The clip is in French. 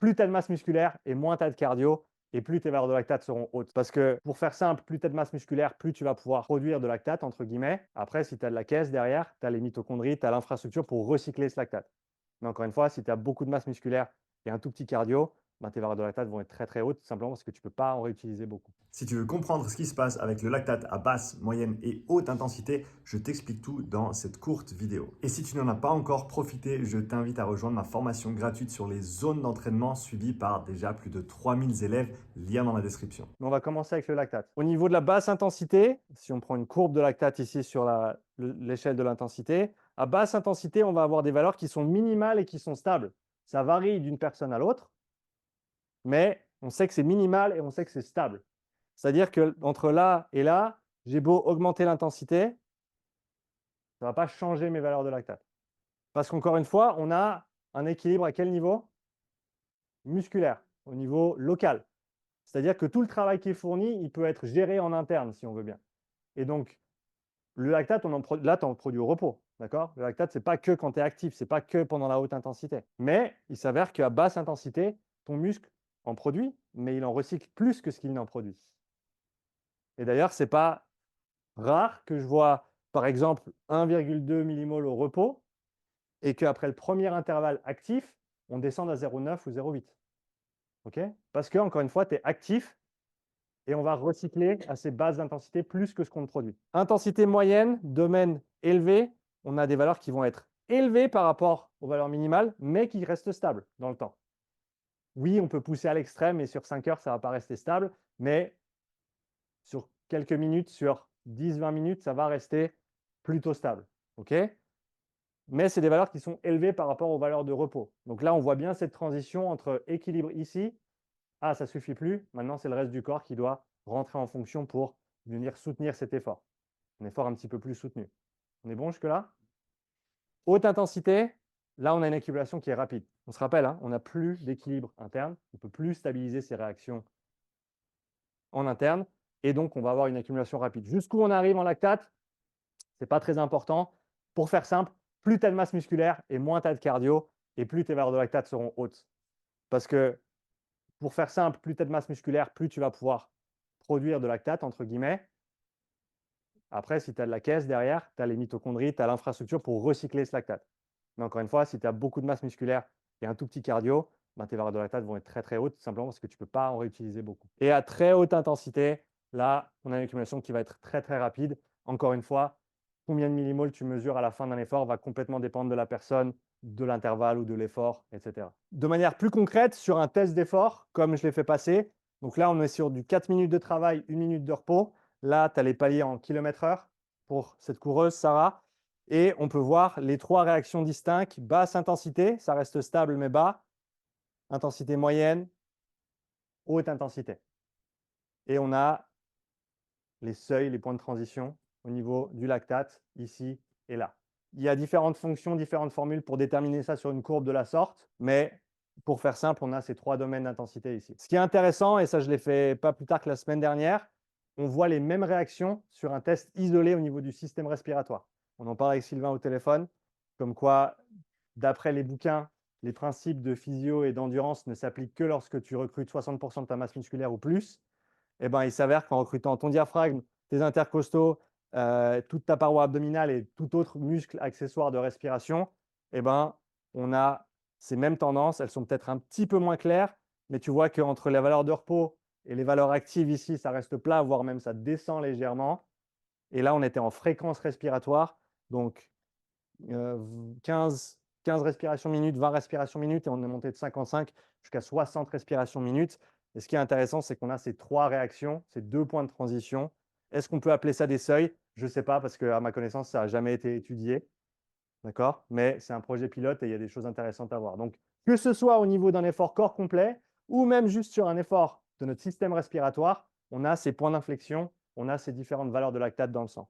plus tu as de masse musculaire et moins tu as de cardio, et plus tes valeurs de lactate seront hautes. Parce que, pour faire simple, plus tu as de masse musculaire, plus tu vas pouvoir produire de lactate, entre guillemets. Après, si tu as de la caisse derrière, tu as les mitochondries, tu as l'infrastructure pour recycler ce lactate. Mais encore une fois, si tu as beaucoup de masse musculaire et un tout petit cardio, ben, tes valeurs de lactate vont être très très hautes, tout simplement parce que tu ne peux pas en réutiliser beaucoup. Si tu veux comprendre ce qui se passe avec le lactate à basse, moyenne et haute intensité, je t'explique tout dans cette courte vidéo. Et si tu n'en as pas encore profité, je t'invite à rejoindre ma formation gratuite sur les zones d'entraînement suivie par déjà plus de 3000 élèves, lien dans la description. Mais on va commencer avec le lactate. Au niveau de la basse intensité, si on prend une courbe de lactate ici sur l'échelle de l'intensité, à basse intensité, on va avoir des valeurs qui sont minimales et qui sont stables. Ça varie d'une personne à l'autre, mais on sait que c'est minimal et on sait que c'est stable. C'est-à-dire qu'entre là et là, j'ai beau augmenter l'intensité, ça ne va pas changer mes valeurs de lactate. Parce qu'encore une fois, on a un équilibre à quel niveau? Musculaire, au niveau local. C'est-à-dire que tout le travail qui est fourni, il peut être géré en interne, si on veut bien. Et donc, le lactate, là, tu en produis au repos. D'accord? Le lactate, ce n'est pas que quand tu es actif, ce n'est pas que pendant la haute intensité. Mais il s'avère qu'à basse intensité, ton muscle en produit, mais il en recycle plus que ce qu'il n'en produit. Et d'ailleurs, ce n'est pas rare que je vois, par exemple, 1,2 millimol au repos et qu'après le premier intervalle actif, on descende à 0,9 ou 0,8. OK? Parce que, encore une fois, tu es actif et on va recycler à ces basses d'intensités plus que ce qu'on produit. Intensité moyenne, domaine élevé, on a des valeurs qui vont être élevées par rapport aux valeurs minimales, mais qui restent stables dans le temps. Oui, on peut pousser à l'extrême et sur 5 heures, ça ne va pas rester stable, mais sur quelques minutes, sur 10-20 minutes, ça va rester plutôt stable. OK? Mais c'est des valeurs qui sont élevées par rapport aux valeurs de repos. Donc là, on voit bien cette transition entre équilibre ici. Ah, ça ne suffit plus. Maintenant, c'est le reste du corps qui doit rentrer en fonction pour venir soutenir cet effort. Un effort un petit peu plus soutenu. On est bon jusque-là? Haute intensité, là, on a une accumulation qui est rapide. On se rappelle, hein, on n'a plus d'équilibre interne. On ne peut plus stabiliser ces réactions en interne. Et donc, on va avoir une accumulation rapide. Jusqu'où on arrive en lactate, ce n'est pas très important. Pour faire simple, plus tu as de masse musculaire et moins tu as de cardio, et plus tes valeurs de lactate seront hautes. Parce que, pour faire simple, plus tu as de masse musculaire, plus tu vas pouvoir produire de lactate, entre guillemets. Après, si tu as de la caisse derrière, tu as les mitochondries, tu as l'infrastructure pour recycler ce lactate. Mais encore une fois, si tu as beaucoup de masse musculaire et un tout petit cardio, ben, tes valeurs de lactate vont être très très hautes, tout simplement parce que tu ne peux pas en réutiliser beaucoup. Et à très haute intensité, là, on a une accumulation qui va être très très rapide. Encore une fois, combien de millimoles tu mesures à la fin d'un effort va complètement dépendre de la personne, de l'intervalle ou de l'effort, etc. De manière plus concrète, sur un test d'effort, comme je l'ai fait passer, donc là, on est sur du 4 minutes de travail, 1 minute de repos. Là, tu as les paliers en kilomètres/heure pour cette coureuse, Sarah. Et on peut voir les 3 réactions distinctes. Basse intensité, ça reste stable mais bas. Intensité moyenne, haute intensité. Et on a les seuils, les points de transition au niveau du lactate, ici et là. Il y a différentes fonctions, différentes formules pour déterminer ça sur une courbe de la sorte, mais pour faire simple, on a ces 3 domaines d'intensité ici. Ce qui est intéressant, et ça je l'ai fait pas plus tard que la semaine dernière, on voit les mêmes réactions sur un test isolé au niveau du système respiratoire. On en parle avec Sylvain au téléphone, comme quoi, d'après les bouquins, les principes de physio et d'endurance ne s'appliquent que lorsque tu recrutes 60% de ta masse musculaire ou plus. Eh ben, il s'avère qu'en recrutant ton diaphragme, tes intercostaux, toute ta paroi abdominale et tout autre muscle accessoire de respiration, eh ben, on a ces mêmes tendances. Elles sont peut-être un petit peu moins claires, mais tu vois qu'entre les valeurs de repos et les valeurs actives ici, ça reste plat, voire même ça descend légèrement. Et là, on était en fréquence respiratoire, donc 15 respirations minutes, 20 respirations minutes, et on est monté de 55 jusqu'à 60 respirations minutes. Et ce qui est intéressant, c'est qu'on a ces 3 réactions, ces 2 points de transition. Est-ce qu'on peut appeler ça des seuils? Je ne sais pas, parce qu'à ma connaissance, ça n'a jamais été étudié. D'accord? Mais c'est un projet pilote et il y a des choses intéressantes à voir. Donc, que ce soit au niveau d'un effort corps complet ou même juste sur un effort de notre système respiratoire, on a ces points d'inflexion, on a ces différentes valeurs de lactate dans le sang.